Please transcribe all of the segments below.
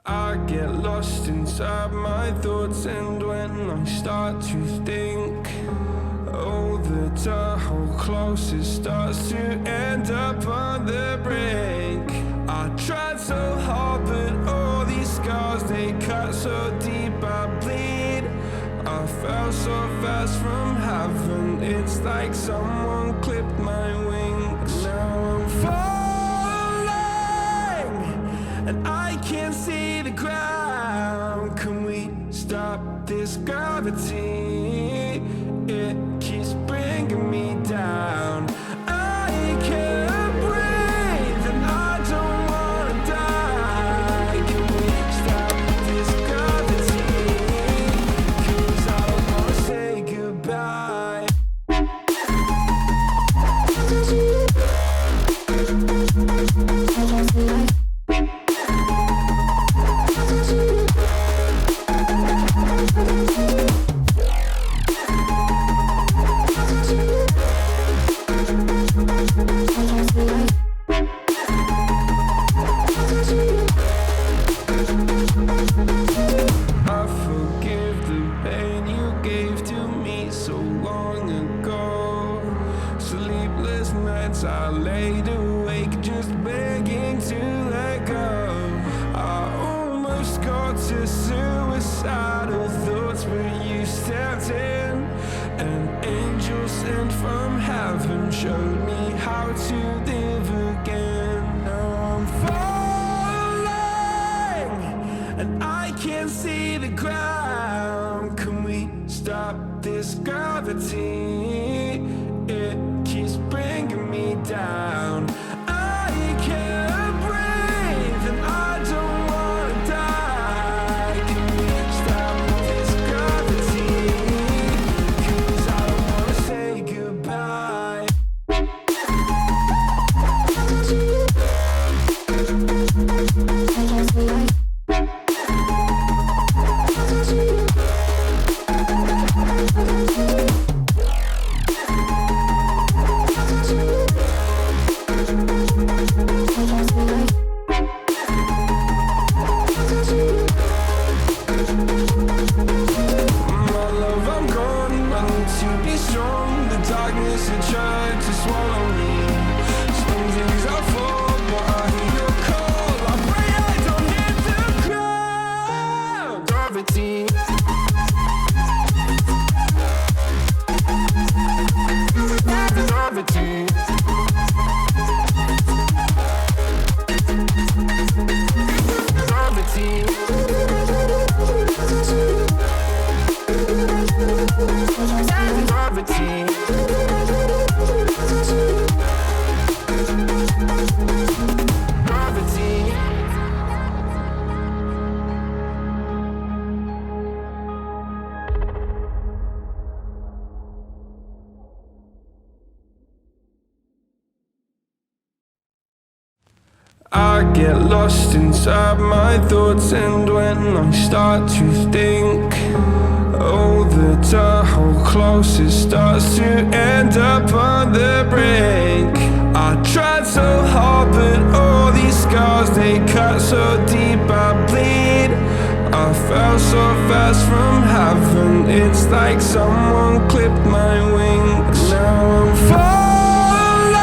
I get lost inside my thoughts, and when I start to think, oh, the door closest starts to end up on the brink. I tried so hard, but all these scars, they cut so deep I bleed. I fell so fast from heaven, it's like someone clipped my wings. Now I'm falling, and I can't see the ground. Can we stop this gravity? It keeps bringing me down. I can't breathe, and I don't wanna die. Can we stop this gravity? 'Cause I don't wanna say goodbye. I forgive the pain you gave to me so long ago. Sleepless nights I laid awake just begging to let go. I almost got to suicidal thoughts, but you stepped in. An angel sent from heaven showed me how to live again. Now I'm falling, and I can't see the ground. Can we stop this gravity? It keeps bringing me down. I can't breathe, and I don't wanna die. Can we stop this gravity? 'Cause I don't wanna say goodbye. My love, I'm gone. I need to be strong. The darkness had tried to swallow me. Some days I fall, but I hear your call. I pray I don't hit the ground. Gravity. Gravity. I get lost inside my thoughts, and when I start to think, oh, the door closest starts to end up on the brink. I tried so hard, but all these scars, they cut so deep I bleed. I fell so fast from heaven, it's like someone clipped my wings. Now I'm falling,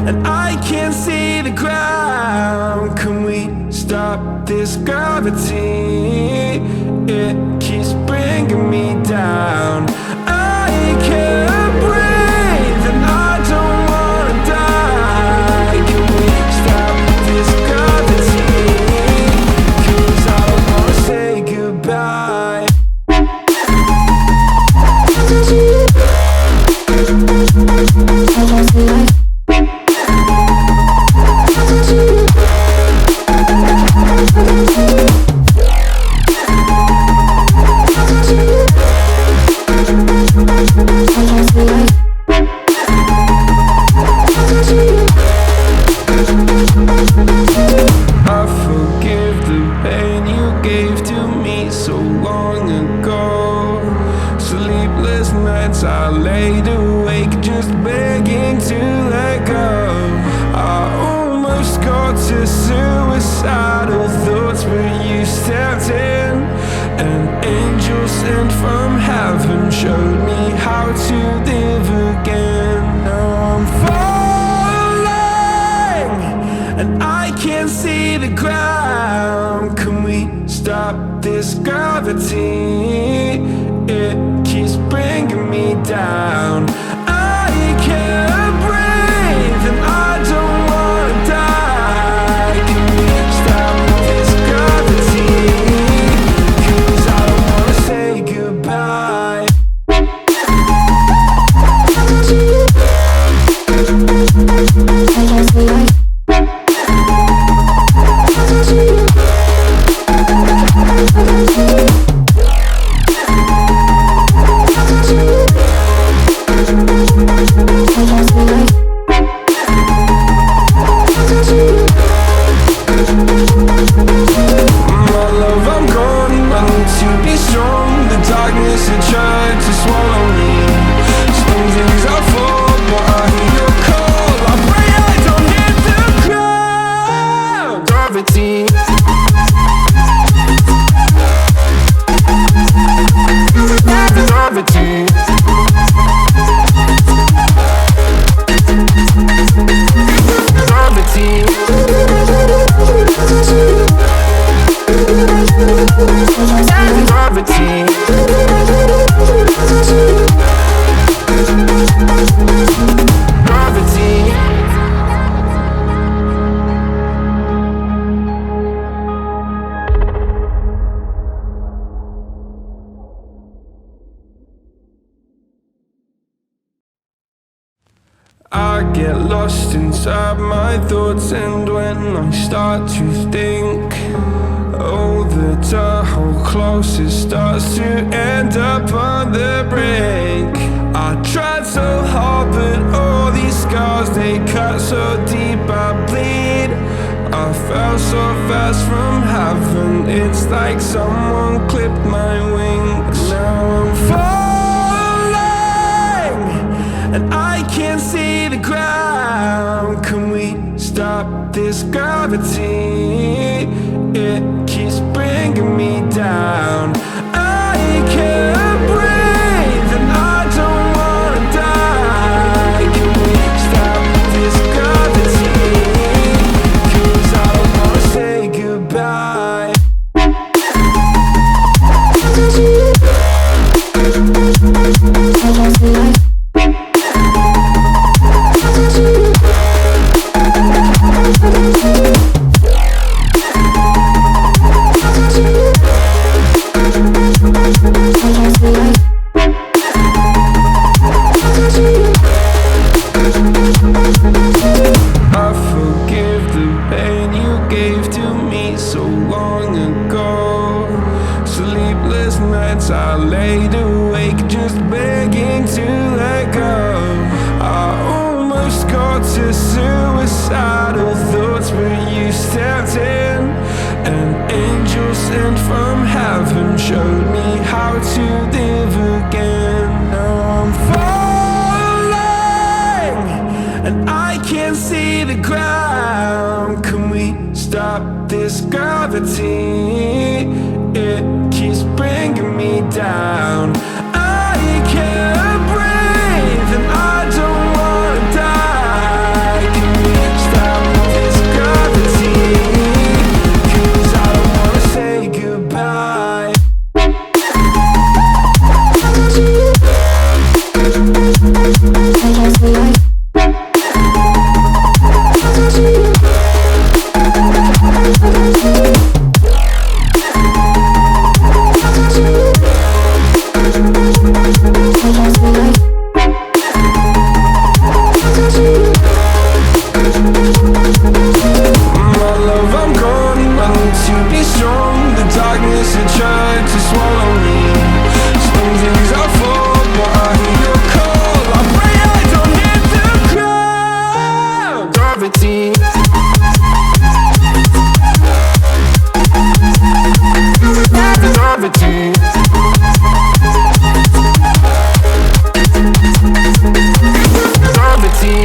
and I can't see the ground. Can we stop this gravity? It keeps bringing me down. I can't breathe, and I don't wanna die. Can we stop this gravity? 'Cause I don't wanna say goodbye. I forgive the pain you gave to me so long ago. Sleepless nights I laid awake just begging to let go. I almost got to suicidal thoughts. sent from heaven showed me how to live again. Now I'm falling and I can't see the ground. Can we stop this gravity? It keeps bringing me down. I can't breathe and I don't wanna die. Can we stop this gravity? 'Cause I don't wanna say goodbye. I get lost inside my thoughts, and when I start to think, oh, the whole closest starts to end up on the brink. I tried so hard, but all these scars, they cut so deep I bleed. I fell so fast from heaven, it's like someone clipped my wings. Now I'm falling and I can't see the ground. Can we stop this gravity? It keeps bringing me down. I can't breathe and I don't wanna die. Can we stop this gravity? 'Cause I don't wanna say goodbye. I forgive the pain you gave to me so long ago. Sleepless nights I laid awake just begging to let go. I almost got to suicidal thoughts, but you stepped in. An angel sent from heaven showed me how to live again. Now I'm falling and I can't see the ground. Can we stop this gravity? It keeps bringing me down. I can't breathe and I don't wanna die. Can we stop this gravity? 'Cause I don't wanna say goodbye. Gravity.